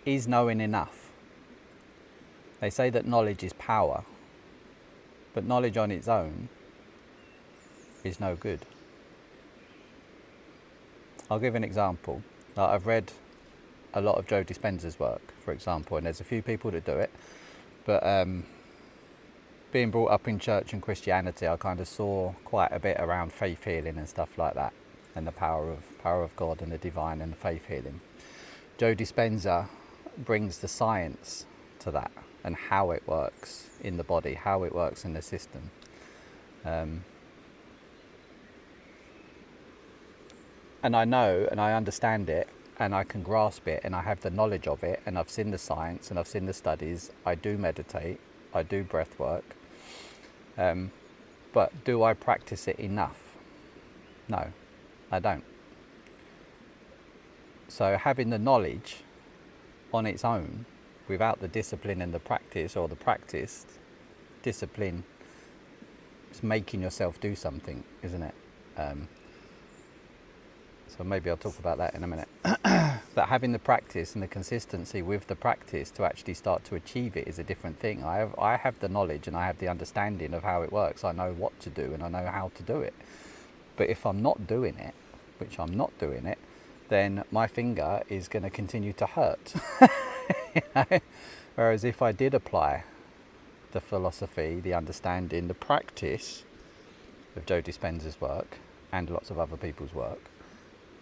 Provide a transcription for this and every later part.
is knowing enough? They say that knowledge is power, but knowledge on its own is no good. I'll give an example. I've read a lot of Joe Dispenza's work, for example, and there's a few people that do it, but being brought up in church and Christianity, I kind of saw quite a bit around faith healing and stuff like that, and the power of God and the divine and the faith healing. Joe Dispenza brings the science to that and how it works in the body, how it works in the system. And I know and I understand it and I can grasp it and I have the knowledge of it and I've seen the science and I've seen the studies. I do meditate, I do breath work, but do I practice it enough? No, I don't. So having the knowledge on its own without the discipline and the practice, or the practiced discipline, is making yourself do something, isn't it? So maybe I'll talk about that in a minute. But having the practice and the consistency with the practice to actually start to achieve it is a different thing. I have the knowledge and I have the understanding of how it works. I know what to do and I know how to do it. But if I'm not doing it, which I'm not doing it, then my finger is going to continue to hurt. You know? Whereas if I did apply the philosophy, the understanding, the practice of Joe Dispenza's work and lots of other people's work,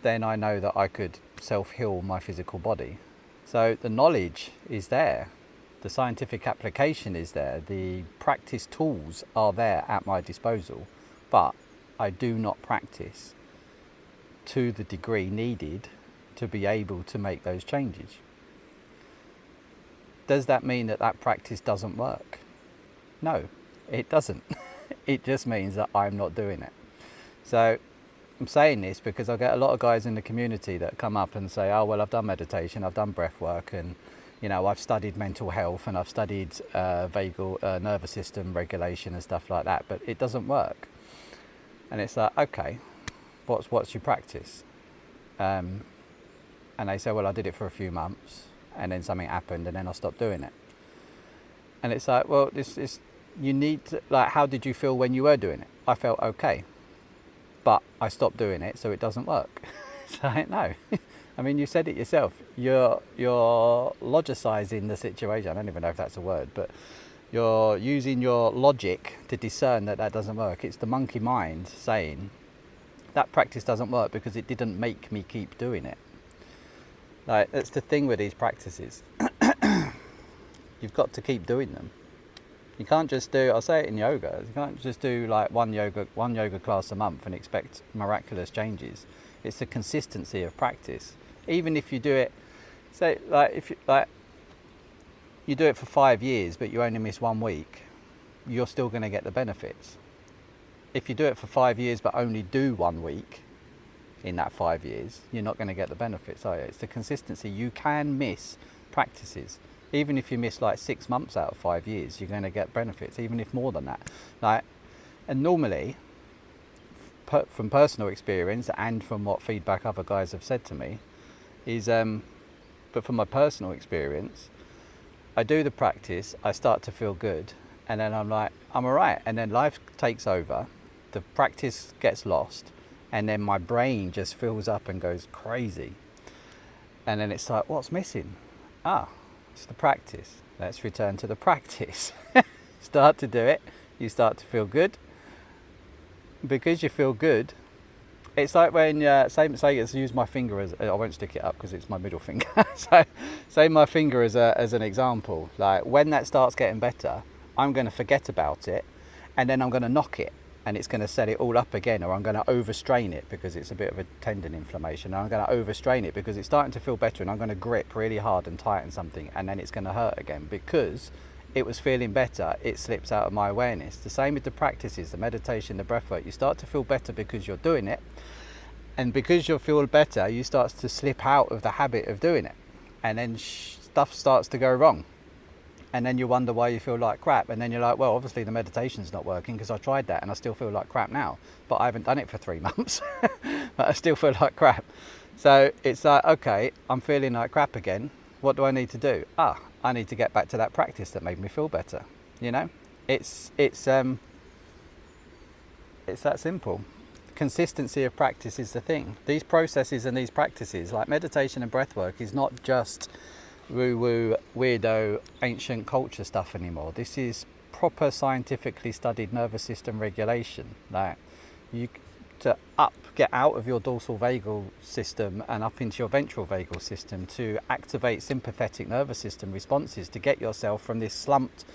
then I know that I could self-heal my physical body. So the knowledge is there, the scientific application is there, the practice tools are there at my disposal, but I do not practice to the degree needed to be able to make those changes. Does that mean that that practice doesn't work? No, it doesn't. It just means that I'm not doing it. So I'm saying this because I get a lot of guys in the community that come up and say, oh, well, I've done meditation, I've done breath work, and you know, I've studied mental health and I've studied vagal nervous system regulation and stuff like that, but it doesn't work. And it's like, okay, what's your practice? And they say, well, I did it for a few months and then something happened and then I stopped doing it. And it's like, well, this is, you need to, like, how did you feel when you were doing it? I felt okay, but I stopped doing it, so it doesn't work. So no, I mean, you said it yourself. You're logicising the situation. I don't even know if that's a word, but you're using your logic to discern that that doesn't work. It's the monkey mind saying that practice doesn't work because it didn't make me keep doing it. Like, that's the thing with these practices. You've got to keep doing them. You can't just do, I'll say it in yoga, you can't just do like one yoga class a month and expect miraculous changes. It's the consistency of practice. Even if you do it, say like if you do it for 5 years but you only miss 1 week, you're still going to get the benefits. If you do it for 5 years but only do 1 week in that 5 years, you're not going to get the benefits, are you? It's the consistency. You can miss practices. Even if you miss like 6 months out of 5 years, you're going to get benefits, even if more than that. Like, and normally, from personal experience and from what feedback other guys have said to me, is, but from my personal experience, I do the practice, I start to feel good, and then I'm like, I'm all right. And then life takes over, the practice gets lost, and then my brain just fills up and goes crazy. And then it's like, what's missing? It's the practice. Let's return to the practice. Start to do it, you start to feel good. Because you feel good, it's like when, say use my finger as, I won't stick it up because it's my middle finger. So say my finger as an example. Like when that starts getting better, I'm going to forget about it and then I'm going to knock it and it's going to set it all up again, or I'm going to overstrain it because it's a bit of a tendon inflammation. And I'm going to overstrain it because it's starting to feel better and I'm going to grip really hard and tighten something and then it's going to hurt again because it was feeling better, it slips out of my awareness. The same with the practices, the meditation, the breath work. You start to feel better because you're doing it, and because you feel better, you start to slip out of the habit of doing it, and then stuff starts to go wrong, and then you wonder why you feel like crap, and then you're like, well, obviously the meditation's not working because I tried that and I still feel like crap now, but I haven't done it for 3 months, but I still feel like crap. So it's like, okay, I'm feeling like crap again. What do I need to do? I need to get back to that practice that made me feel better. You know, it's that simple. Consistency of practice is the thing. These processes and these practices, like meditation and breathwork, is not just woo-woo, weirdo, ancient culture stuff anymore. This is proper scientifically studied nervous system regulation. Like, you to get out of your dorsal vagal system and up into your ventral vagal system to activate sympathetic nervous system responses to get yourself from this slumped,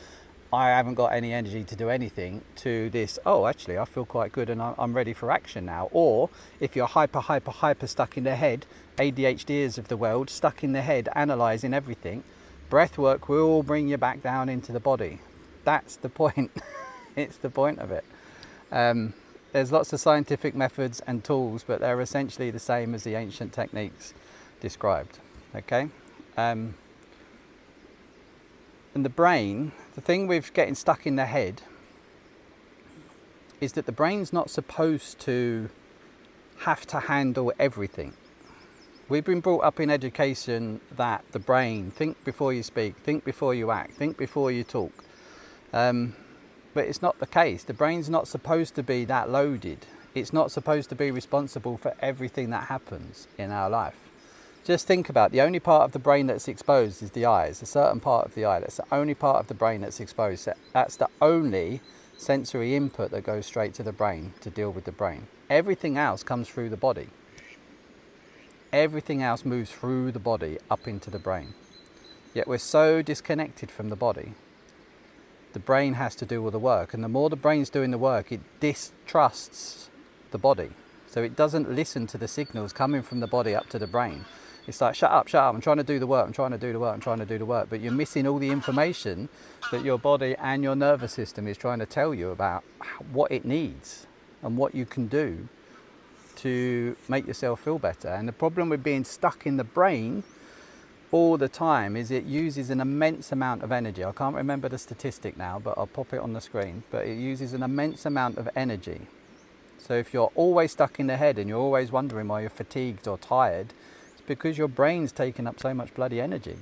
I haven't got any energy to do anything, to this, oh, actually, I feel quite good and I'm ready for action now. Or if you're hyper stuck in the head, ADHDers of the world, stuck in the head, analysing everything, breath work will bring you back down into the body. That's the point. It's the point of it. There's lots of scientific methods and tools, but they're essentially the same as the ancient techniques described. Okay? And the brain, the thing with getting stuck in the head is that the brain's not supposed to have to handle everything. We've been brought up in education that the brain, think before you speak, think before you act, think before you talk. But it's not the case. The brain's not supposed to be that loaded. It's not supposed to be responsible for everything that happens in our life. Just think about the only part of the brain that's exposed is the eyes, a certain part of the eye. That's the only part of the brain that's exposed. That's the only sensory input that goes straight to the brain to deal with the brain. Everything else comes through the body. Everything else moves through the body up into the brain. Yet we're so disconnected from the body. The brain has to do all the work, and the more the brain's doing the work, it distrusts the body. So it doesn't listen to the signals coming from the body up to the brain. It's like, shut up, I'm trying to do the work, I'm trying to do the work, I'm trying to do the work. But you're missing all the information that your body and your nervous system is trying to tell you about what it needs and what you can do to make yourself feel better. And the problem with being stuck in the brain all the time is it uses an immense amount of energy. I can't remember the statistic now, but I'll pop it on the screen. But it uses an immense amount of energy. So if you're always stuck in the head and you're always wondering why you're fatigued or tired, it's because your brain's taking up so much bloody energy.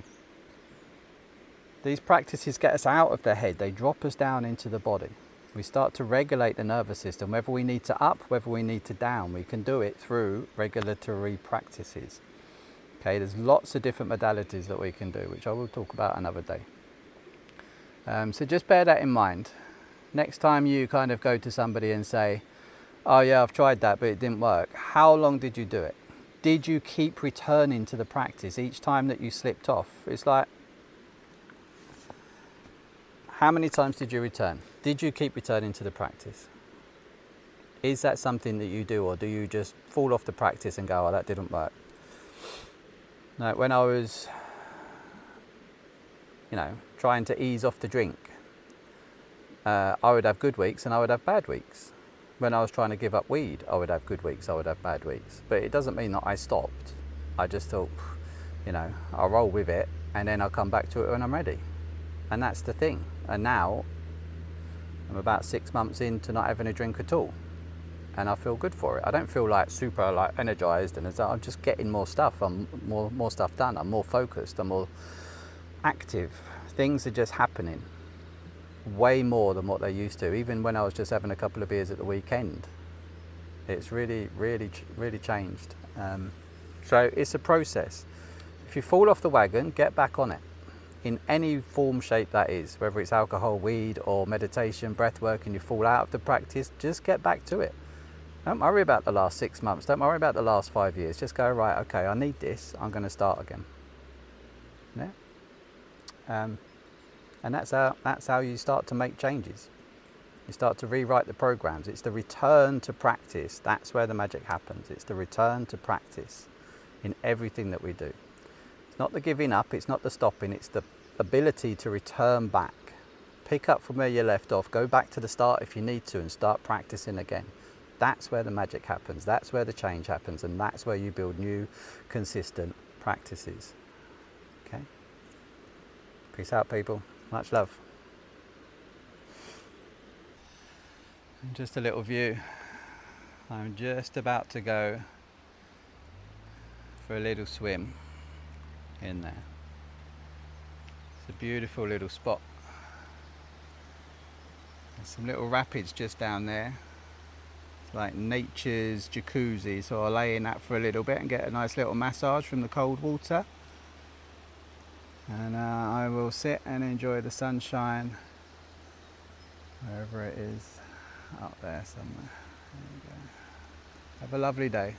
These practices get us out of the head. They drop us down into the body. We start to regulate the nervous system. Whether we need to up, whether we need to down, we can do it through regulatory practices. Okay, there's lots of different modalities that we can do, which I will talk about another day. So just bear that in mind. Next time you kind of go to somebody and say, oh yeah, I've tried that, but it didn't work. How long did you do it? Did you keep returning to the practice each time that you slipped off? It's like, how many times did you return? Did you keep returning to the practice? Is that something that you do, or do you just fall off the practice and go, oh, that didn't work? Now, when I was, trying to ease off the drink, I would have good weeks and I would have bad weeks. When I was trying to give up weed, I would have good weeks, I would have bad weeks. But it doesn't mean that I stopped. I just thought, I'll roll with it and then I'll come back to it when I'm ready. And that's the thing. And now I'm about 6 months into not having a drink at all. And I feel good for it. I don't feel super energized, and I'm just getting more stuff. I'm more stuff done. I'm more focused. I'm more active. Things are just happening way more than what they used to. Even when I was just having a couple of beers at the weekend, it's really changed. So it's a process. If you fall off the wagon, get back on it. In any form, shape that is, whether it's alcohol, weed, or meditation, breath work, and you fall out of the practice, just get back to it. Don't worry about the last 6 months. Don't worry about the last 5 years. Just go, right, okay, I need this. I'm going to start again. Yeah. And that's how you start to make changes. You start to rewrite the programs. It's the return to practice. That's where the magic happens. It's the return to practice in everything that we do. It's not the giving up. It's not the stopping. It's the ability to return back. Pick up from where you left off. Go back to the start if you need to and start practicing again. That's where the magic happens. That's where the change happens. And that's where you build new, consistent practices. Okay? Peace out, people. Much love. And just a little view. I'm just about to go for a little swim in there. It's a beautiful little spot. There's some little rapids just down there. It's like nature's jacuzzi, so I'll lay in that for a little bit and get a nice little massage from the cold water. And I will sit and enjoy the sunshine wherever it is, up there somewhere. There you go. Have a lovely day.